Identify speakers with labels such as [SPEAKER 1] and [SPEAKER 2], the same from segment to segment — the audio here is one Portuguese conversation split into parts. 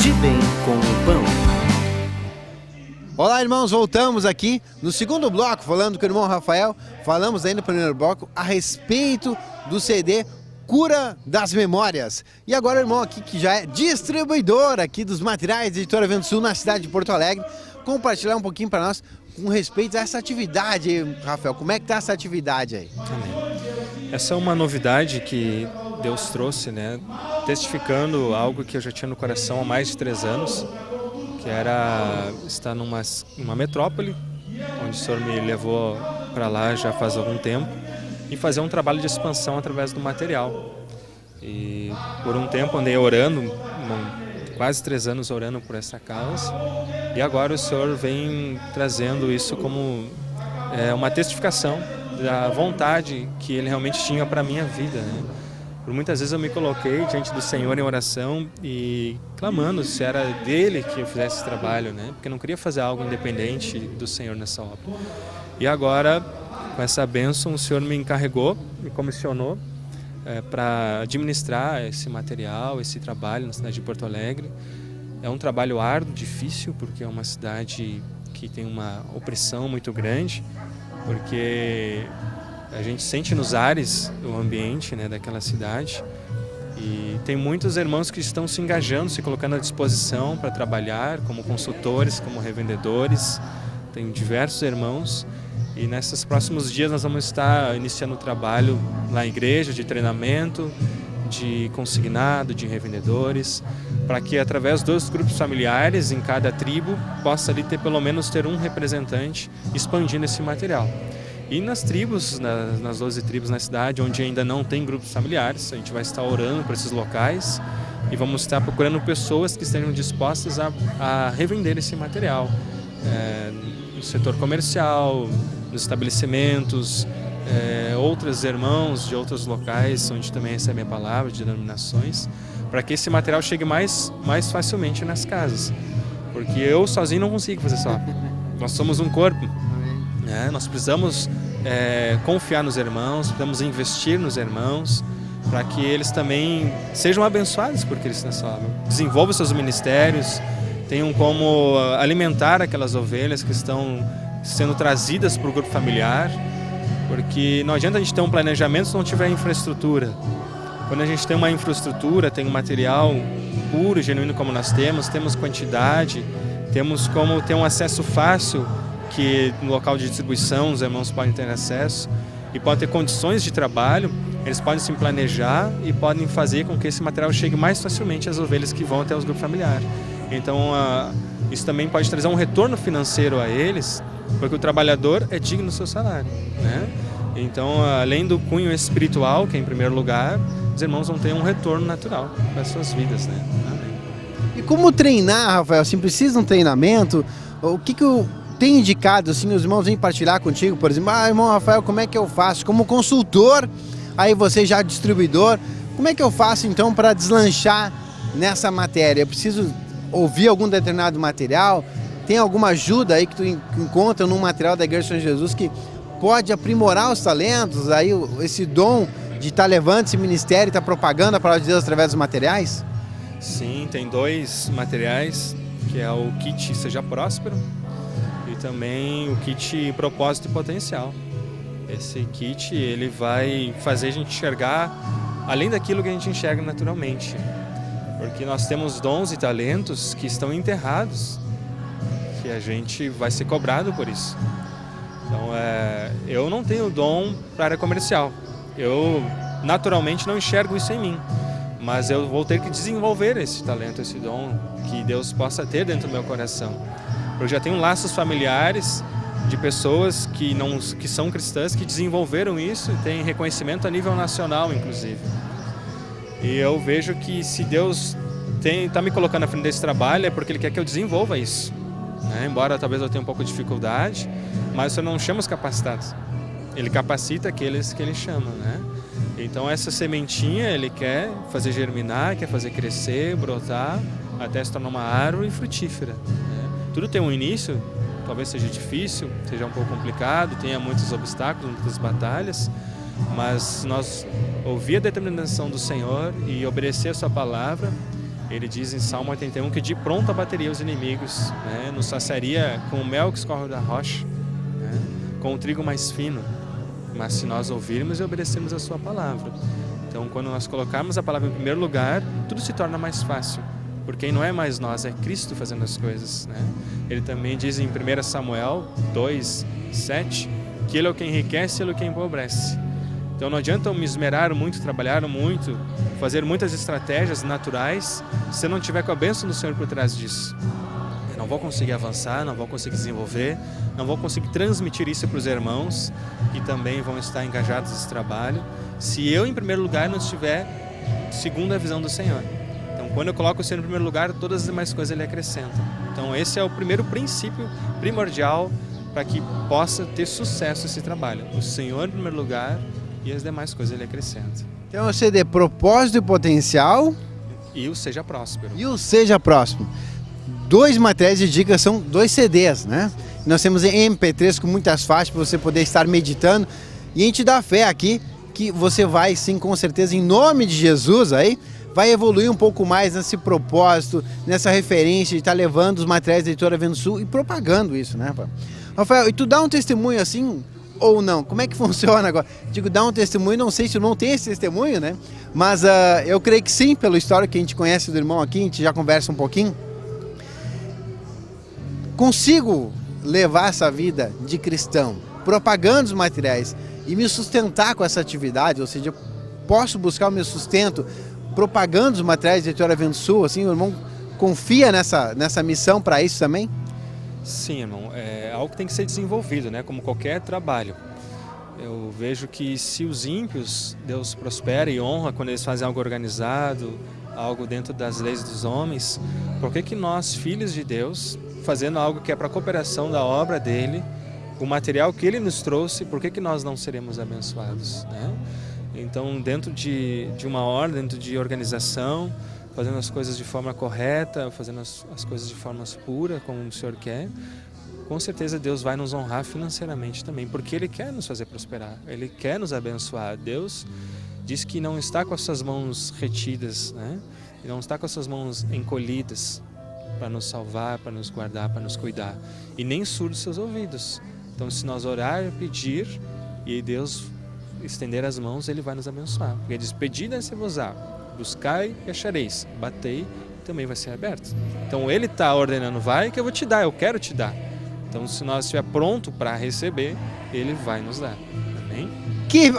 [SPEAKER 1] De Bem com o Pão.
[SPEAKER 2] Olá, irmãos, voltamos aqui no segundo bloco, falando com o irmão Rafael. Falamos aí no primeiro bloco a respeito do CD Cura das Memórias. E agora o irmão aqui, que já é distribuidor aqui dos materiais da Editora Vento Sul na cidade de Porto Alegre, compartilhar um pouquinho para nós com respeito a essa atividade aí, Rafael. Como é que está essa atividade aí?
[SPEAKER 3] Amém. Essa é uma novidade que Deus trouxe, né? Testificando algo que eu já tinha no coração há mais de 3 anos, que era estar numa metrópole, onde o Senhor me levou para lá já faz algum tempo, e fazer um trabalho de expansão através do material. E por um tempo andei orando, quase 3 anos orando por essa causa, e agora o Senhor vem trazendo isso como uma testificação da vontade que Ele realmente tinha para a minha vida, né? Por muitas vezes eu me coloquei diante do Senhor em oração e clamando se era dele que eu fizesse esse trabalho, né? Porque eu não queria fazer algo independente do Senhor nessa obra. E agora, com essa bênção, o Senhor me encarregou, me comissionou para administrar esse material, esse trabalho na cidade de Porto Alegre. É um trabalho árduo, difícil, porque é uma cidade que tem uma opressão muito grande, porque a gente sente nos ares o ambiente, né, daquela cidade, e tem muitos irmãos que estão se engajando, se colocando à disposição para trabalhar como consultores, como revendedores. Tem diversos irmãos, e nesses próximos dias nós vamos estar iniciando o trabalho lá na igreja de treinamento, de consignado, de revendedores, para que através dos grupos familiares em cada tribo possa ali pelo menos ter um representante expandindo esse material. E nas tribos, nas 12 tribos na cidade, onde ainda não tem grupos familiares, a gente vai estar orando para esses locais e vamos estar procurando pessoas que estejam dispostas a revender esse material no setor comercial, nos estabelecimentos, outros irmãos de outros locais onde também recebem a palavra, de denominações, para que esse material chegue mais facilmente nas casas, porque eu sozinho não consigo fazer só. Nós somos um corpo. Nós precisamos confiar nos irmãos, precisamos investir nos irmãos, para que eles também sejam abençoados por Cristo nessa obra. Desenvolvam seus ministérios, tenham como alimentar aquelas ovelhas que estão sendo trazidas para o grupo familiar, porque não adianta a gente ter um planejamento se não tiver infraestrutura. Quando a gente tem uma infraestrutura, tem um material puro, genuíno como nós temos quantidade, temos como ter um acesso fácil, que no local de distribuição os irmãos podem ter acesso e podem ter condições de trabalho, eles podem se planejar e podem fazer com que esse material chegue mais facilmente às ovelhas que vão até os grupos familiares. Então isso também pode trazer um retorno financeiro a eles, porque o trabalhador é digno do seu salário, né? Então, além do cunho espiritual, que é em primeiro lugar, os irmãos vão ter um retorno natural para as suas vidas, né? Amém.
[SPEAKER 2] E como treinar, Rafael? Assim, precisa de um treinamento? O que tem indicado, assim, os irmãos vêm partilhar contigo, por exemplo, irmão Rafael, como é que eu faço? Como consultor, aí você já distribuidor, como é que eu faço então para deslanchar nessa matéria? Eu preciso ouvir algum determinado material? Tem alguma ajuda aí que tu encontra num material da Igreja de São Jesus que pode aprimorar os talentos, aí esse dom de estar levando esse ministério, estar propagando a palavra de Deus através dos materiais?
[SPEAKER 3] Sim, tem 2 materiais, que é o kit Seja Próspero, e também o kit Propósito e Potencial. Esse kit ele vai fazer a gente enxergar além daquilo que a gente enxerga naturalmente, porque nós temos dons e talentos que estão enterrados, que a gente vai ser cobrado por isso. Então eu não tenho dom para a área comercial, eu naturalmente não enxergo isso em mim, mas eu vou ter que desenvolver esse talento, esse dom que Deus possa ter dentro do meu coração. Eu já tenho laços familiares de pessoas que são cristãs, que desenvolveram isso e têm reconhecimento a nível nacional, inclusive. E eu vejo que se Deus está me colocando na frente desse trabalho é porque Ele quer que eu desenvolva isso, né? Embora talvez eu tenha um pouco de dificuldade, mas o Senhor não chama os capacitados. Ele capacita aqueles que Ele chama, né? Então essa sementinha Ele quer fazer germinar, quer fazer crescer, brotar, até se tornar uma árvore frutífera, né? Tudo tem um início, talvez seja difícil, seja um pouco complicado, tenha muitos obstáculos, muitas batalhas, mas nós ouvir a determinação do Senhor e obedecer a sua palavra, Ele diz em Salmo 81 que de pronto abateria os inimigos, né? Nos saciaria com o mel que escorre da rocha, né? Com o trigo mais fino. Mas se nós ouvirmos e obedecermos a sua palavra. Então, quando nós colocarmos a palavra em primeiro lugar, tudo se torna mais fácil. Porque não é mais nós, é Cristo fazendo as coisas, né? Ele também diz em 1 Samuel 2:7 que Ele é o que enriquece, Ele é o que empobrece. Então não adianta eu me esmerar muito, trabalhar muito, fazer muitas estratégias naturais, se eu não tiver com a bênção do Senhor por trás disso. Eu não vou conseguir avançar, não vou conseguir desenvolver, não vou conseguir transmitir isso para os irmãos que também vão estar engajados nesse trabalho, se eu, em primeiro lugar, não estiver segundo a visão do Senhor. Então, quando eu coloco o Senhor em primeiro lugar, todas as demais coisas Ele acrescenta. Então, esse é o primeiro princípio primordial para que possa ter sucesso esse trabalho. O Senhor em primeiro lugar e as demais coisas Ele acrescenta.
[SPEAKER 2] Então, o CD propósito e potencial.
[SPEAKER 3] E o seja próspero.
[SPEAKER 2] E o seja próximo. 2 materiais de dicas são 2 CDs, né? Nós temos MP3 com muitas faixas para você poder estar meditando. E a gente dá fé aqui que você vai, sim, com certeza, em nome de Jesus, aí, vai evoluir um pouco mais nesse propósito, nessa referência de estar levando os materiais da Editora Vento Sul e propagando isso, né, Rafael? Rafael, e tu dá um testemunho assim ou não? Como é que funciona agora? Digo, dá um testemunho, não sei se o irmão tem esse testemunho, né? Mas eu creio que sim, pela história que a gente conhece do irmão aqui, a gente já conversa um pouquinho. Consigo levar essa vida de cristão, propagando os materiais e me sustentar com essa atividade, ou seja, posso buscar o meu sustento propagando os materiais da Editora Vento Sul, assim, o irmão confia nessa missão para isso também?
[SPEAKER 3] Sim, irmão, é algo que tem que ser desenvolvido, né? Como qualquer trabalho. Eu vejo que se os ímpios, Deus prospera e honra quando eles fazem algo organizado, algo dentro das leis dos homens, por que nós, filhos de Deus, fazendo algo que é para a cooperação da obra dele, o material que ele nos trouxe, por que nós não seremos abençoados, né? Então, dentro de uma ordem, dentro de organização, fazendo as coisas de forma correta, fazendo as coisas de forma pura, como o Senhor quer, com certeza Deus vai nos honrar financeiramente também, porque Ele quer nos fazer prosperar, Ele quer nos abençoar. Deus diz que não está com as suas mãos retidas, né? E não está com as suas mãos encolhidas para nos salvar, para nos guardar, para nos cuidar. E nem surdos seus ouvidos. Então, se nós orar e pedir, e Deus estender as mãos, Ele vai nos abençoar. Porque Ele diz, pedi dai-se-vos-á, buscai e achareis, batei, também vai ser aberto. Então, Ele está ordenando, vai que eu vou te dar, eu quero te dar. Então, se nós estiver pronto para receber, Ele vai nos dar. Amém?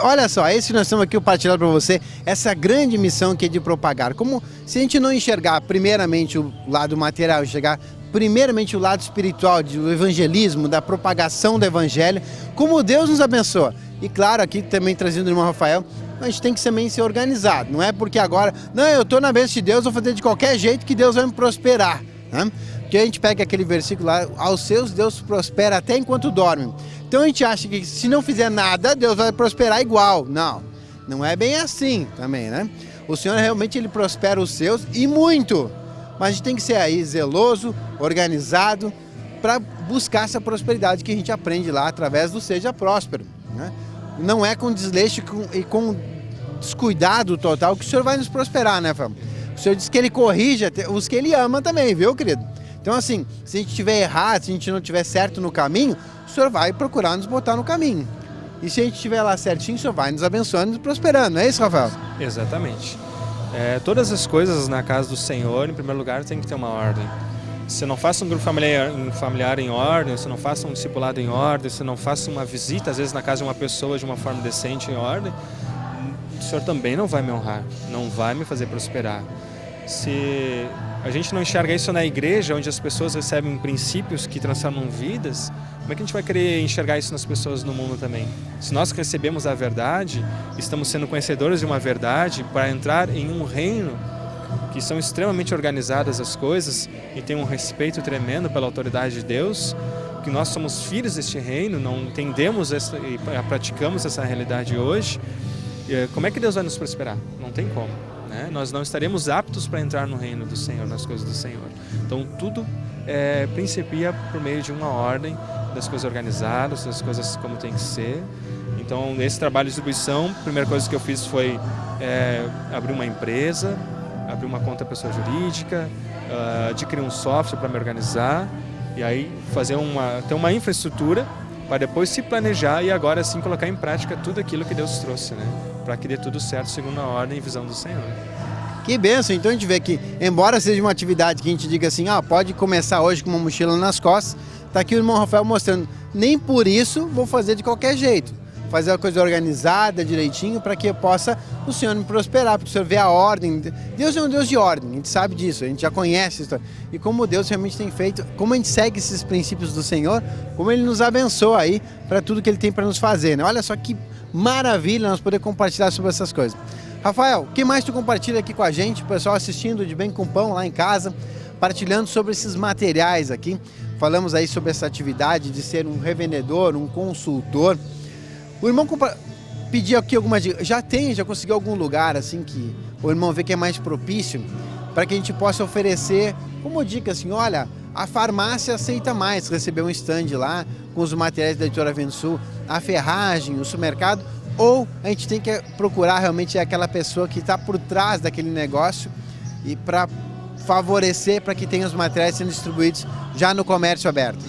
[SPEAKER 2] Olha só, esse nós estamos aqui compartilhando para você, essa grande missão que é de propagar. Como se a gente não enxergar primeiramente o lado material, enxergar primeiramente o lado espiritual, do evangelismo, da propagação do evangelho, como Deus nos abençoa. E claro, aqui também trazendo o irmão Rafael, a gente tem que também ser organizado. Não é porque agora, não, eu estou na bênção de Deus, vou fazer de qualquer jeito que Deus vai me prosperar, né? Porque a gente pega aquele versículo lá, aos seus Deus prospera até enquanto dorme. Então a gente acha que se não fizer nada, Deus vai prosperar igual. Não, não é bem assim também, né? O Senhor realmente Ele prospera os seus e muito. Mas a gente tem que ser aí zeloso, organizado, para buscar essa prosperidade que a gente aprende lá através do Seja Próspero, né? Não é com desleixo e com descuidado total que o Senhor vai nos prosperar, né, Fábio? O Senhor diz que Ele corrige os que Ele ama também, viu, querido? Então, assim, se a gente estiver errado, se a gente não estiver certo no caminho, o Senhor vai procurar nos botar no caminho. E se a gente estiver lá certinho, o Senhor vai nos abençoando e nos prosperando, não é isso, Rafael?
[SPEAKER 3] Exatamente. Todas as coisas na casa do Senhor, em primeiro lugar, tem que ter uma ordem. Se não faça um grupo familiar em ordem, se não faça um discipulado em ordem, se não faça uma visita, às vezes, na casa de uma pessoa de uma forma decente em ordem, o Senhor também não vai me honrar, não vai me fazer prosperar. Se a gente não enxerga isso na igreja, onde as pessoas recebem princípios que transformam vidas, como é que a gente vai querer enxergar isso nas pessoas no mundo também? Se nós recebemos a verdade, estamos sendo conhecedores de uma verdade para entrar em um reino que são extremamente organizadas as coisas e tem um respeito tremendo pela autoridade de Deus, que nós somos filhos deste reino, não entendemos e praticamos essa realidade hoje, como é que Deus vai nos prosperar? Não tem como, né? Nós não estaremos aptos para entrar no reino do Senhor, nas coisas do Senhor. Então tudo principia por meio de uma ordem, das coisas organizadas, das coisas como tem que ser. Então, nesse trabalho de distribuição, a primeira coisa que eu fiz foi abrir uma empresa, abrir uma conta pessoa jurídica, adquirir um software para me organizar e aí ter uma infraestrutura para depois se planejar e agora sim colocar em prática tudo aquilo que Deus trouxe, né? Para que dê tudo certo segundo a ordem e visão do Senhor.
[SPEAKER 2] Que bênção! Então a gente vê que, embora seja uma atividade que a gente diga assim, pode começar hoje com uma mochila nas costas, tá aqui o irmão Rafael mostrando, nem por isso vou fazer de qualquer jeito. Fazer a coisa organizada, direitinho, para que possa o Senhor me prosperar, porque o Senhor vê a ordem. Deus é um Deus de ordem, a gente sabe disso, a gente já conhece isso. E como Deus realmente tem feito, como a gente segue esses princípios do Senhor, como Ele nos abençoa aí para tudo que Ele tem para nos fazer, né? Olha só que maravilha nós poder compartilhar sobre essas coisas. Rafael, o que mais tu compartilha aqui com a gente, o pessoal assistindo de Bem com Pão lá em casa, partilhando sobre esses materiais aqui. Falamos aí sobre essa atividade de ser um revendedor, um consultor. O irmão pediu aqui alguma dica. Já conseguiu algum lugar assim que o irmão vê que é mais propício para que a gente possa oferecer como dica assim, olha, a farmácia aceita mais receber um stand lá com os materiais da Editora Vento Sul, a ferragem, o supermercado, ou a gente tem que procurar realmente aquela pessoa que está por trás daquele negócio e para favorecer para que tenha os materiais sendo distribuídos já no comércio aberto.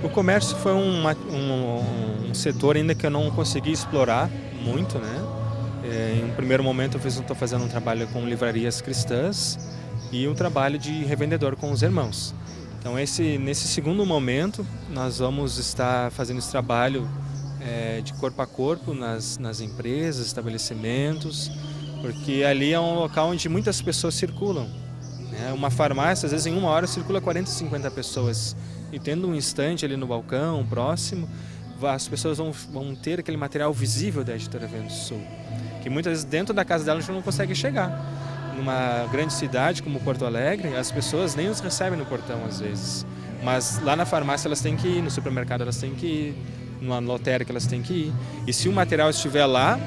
[SPEAKER 3] O comércio foi um setor ainda que eu não consegui explorar muito, né? Em um primeiro momento eu estou fazendo um trabalho com livrarias cristãs e um trabalho de revendedor com os irmãos. Então nesse segundo momento nós vamos estar fazendo esse trabalho de corpo a corpo nas empresas, estabelecimentos, porque ali é um local onde muitas pessoas circulam. Uma farmácia, às vezes em uma hora circula 40, 50 pessoas. E tendo um estante ali no balcão, próximo, as pessoas vão ter aquele material visível da Editora Vento Sul, que muitas vezes dentro da casa dela a gente não consegue chegar. Numa grande cidade como Porto Alegre, as pessoas nem os recebem no portão às vezes. Mas lá na farmácia elas têm que ir, no supermercado elas têm que ir, numa lotérica elas têm que ir. E se o material estiver lá,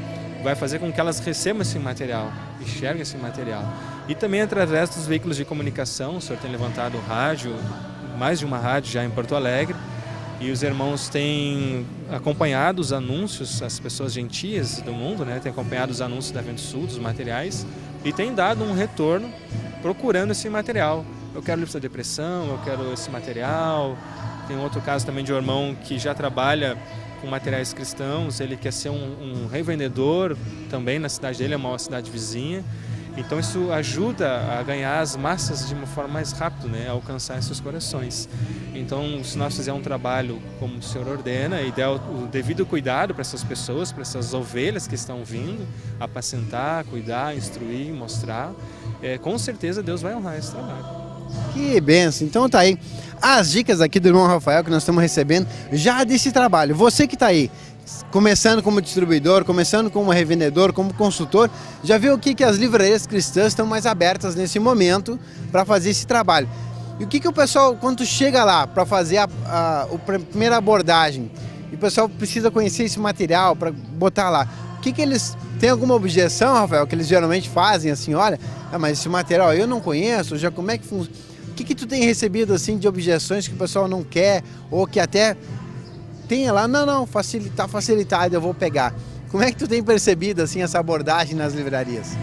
[SPEAKER 3] vai fazer com que elas recebam esse material, enxerguem esse material. E também através dos veículos de comunicação, o senhor tem levantado rádio, mais de uma rádio já em Porto Alegre, e os irmãos têm acompanhado os anúncios, as pessoas gentias do mundo, né, têm acompanhado os anúncios da Vento Sul, dos materiais, e têm dado um retorno procurando esse material. Eu quero livros da depressão, eu quero esse material. Tem outro caso também de um irmão que já trabalha com materiais cristãos, ele quer ser um revendedor também na cidade dele, é uma cidade vizinha. Então isso ajuda a ganhar as massas de uma forma mais rápida, né? A alcançar esses corações. Então, se nós fizermos um trabalho como o Senhor ordena e der o devido cuidado para essas pessoas, para essas ovelhas que estão vindo, apacentar, cuidar, instruir, mostrar, com certeza Deus vai honrar esse trabalho.
[SPEAKER 2] Que benção! Então tá aí as dicas aqui do irmão Rafael que nós estamos recebendo já desse trabalho. Você que está aí, começando como distribuidor, começando como revendedor, como consultor, já viu o que as livrarias cristãs estão mais abertas nesse momento para fazer esse trabalho. E o que o pessoal, quando chega lá para fazer a primeira abordagem, e o pessoal precisa conhecer esse material para botar lá, o que eles têm alguma objeção, Rafael, que eles geralmente fazem assim, olha, mas esse material eu não conheço, já como é que funciona? O que tu tem recebido assim de objeções que o pessoal não quer ou que até tenha lá, não, facilitado, eu vou pegar. Como é que tu tem percebido assim essa abordagem nas livrarias?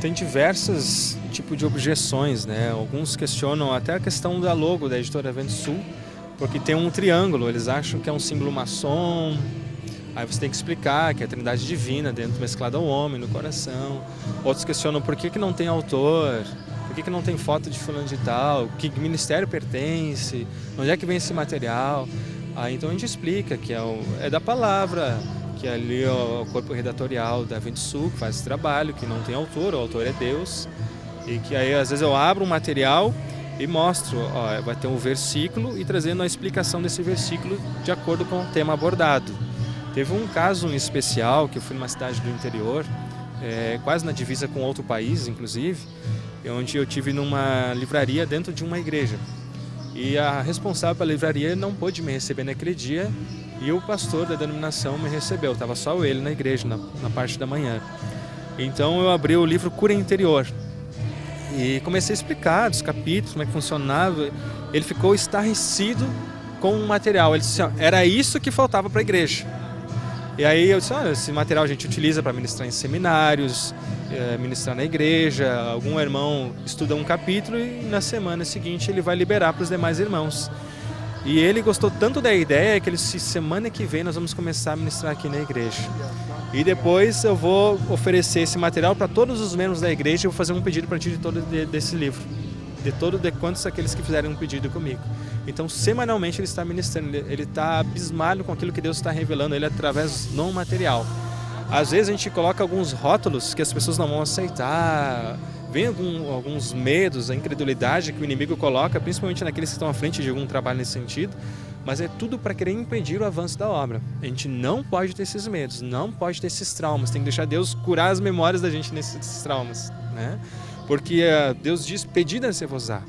[SPEAKER 3] Tem diversos tipos de objeções, né? Alguns questionam até a questão da logo da Editora Vento Sul, porque tem um triângulo, eles acham que é um símbolo maçom. Aí você tem que explicar que é a Trindade Divina dentro mesclada ao homem, no coração. Outros questionam por que não tem autor, por que não tem foto de fulano de tal, que ministério pertence, onde é que vem esse material. Então a gente explica que é da palavra, que ali é o corpo redatorial da Vento Sul que faz esse trabalho, que não tem autor, o autor é Deus. E que aí às vezes eu abro um material e mostro, vai ter um versículo e trazendo a explicação desse versículo de acordo com o tema abordado. Teve um caso em especial que eu fui numa cidade do interior, quase na divisa com outro país, inclusive, onde eu tive numa livraria dentro de uma igreja. E a responsável pela livraria não pôde me receber naquele dia e o pastor da denominação me recebeu. Estava só ele na igreja, na parte da manhã. Então eu abri o livro Cura Interior e comecei a explicar dos capítulos, como é que funcionava. Ele ficou estarrecido com o material. Ele disse, era isso que faltava para a igreja. E aí eu disse, olha, esse material a gente utiliza para ministrar em seminários, ministrar na igreja, algum irmão estuda um capítulo e na semana seguinte ele vai liberar para os demais irmãos. E ele gostou tanto da ideia que ele disse, semana que vem nós vamos começar a ministrar aqui na igreja. E depois eu vou oferecer esse material para todos os membros da igreja e vou fazer um pedido para ti de todo desse livro. De quantos aqueles que fizerem um pedido comigo. Então, semanalmente ele está ministrando, ele está abismado com aquilo que Deus está revelando, ele através do material. Às vezes a gente coloca alguns rótulos que as pessoas não vão aceitar, vem alguns medos, a incredulidade que o inimigo coloca, principalmente naqueles que estão à frente de algum trabalho nesse sentido, mas é tudo para querer impedir o avanço da obra. A gente não pode ter esses medos, não pode ter esses traumas, tem que deixar Deus curar as memórias da gente nesses traumas, né? Porque Deus diz, pedi dá-se-vos-á,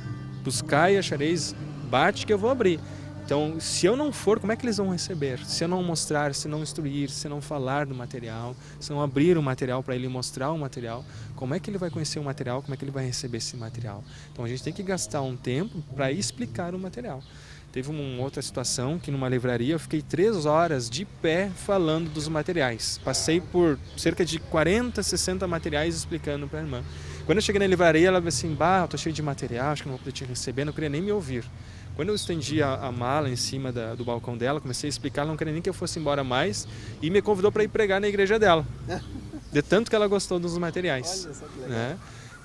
[SPEAKER 3] buscai e achareis, bate que eu vou abrir. Então, se eu não for, como é que eles vão receber? Se eu não mostrar, se não instruir, se não falar do material, se não abrir o material para ele mostrar o material, como é que ele vai conhecer o material, como é que ele vai receber esse material? Então, a gente tem que gastar um tempo para explicar o material. Teve uma outra situação que numa livraria eu fiquei 3 horas de pé falando dos materiais. Passei por cerca de 40, 60 materiais explicando para a irmã. Quando eu cheguei na livraria, ela disse assim, eu tô cheio de material, acho que não vou poder te receber, não queria nem me ouvir. Quando eu estendi a mala em cima do balcão dela, comecei a explicar, ela não queria nem que eu fosse embora mais e me convidou para ir pregar na igreja dela. De tanto que ela gostou dos materiais. Olha só que legal. Né?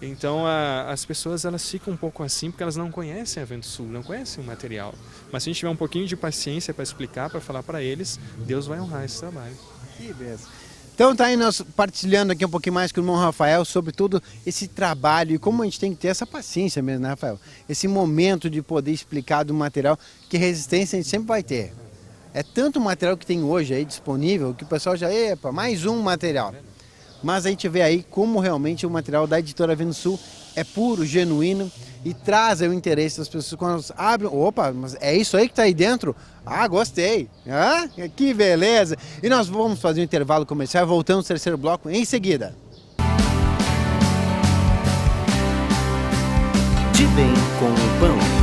[SPEAKER 3] Então as pessoas elas ficam um pouco assim porque elas não conhecem a Vento Sul, não conhecem o material. Mas se a gente tiver um pouquinho de paciência para explicar, para falar para eles, Deus vai honrar esse trabalho.
[SPEAKER 2] Que beleza. Então tá aí nós partilhando aqui um pouquinho mais com o irmão Rafael sobre todo esse trabalho e como a gente tem que ter essa paciência mesmo, né, Rafael? Esse momento de poder explicar do material, que resistência a gente sempre vai ter. É tanto material que tem hoje aí disponível que o pessoal já, epa, mais um material. Mas a gente vê aí como realmente o material da editora Vento Sul é puro, genuíno e traz o interesse das pessoas quando elas abrem. Opa, mas é isso aí que está aí dentro? Ah, gostei. Ah, que beleza. E nós vamos fazer um intervalo comercial e voltamos ao terceiro bloco em seguida.
[SPEAKER 1] De bem com o pão.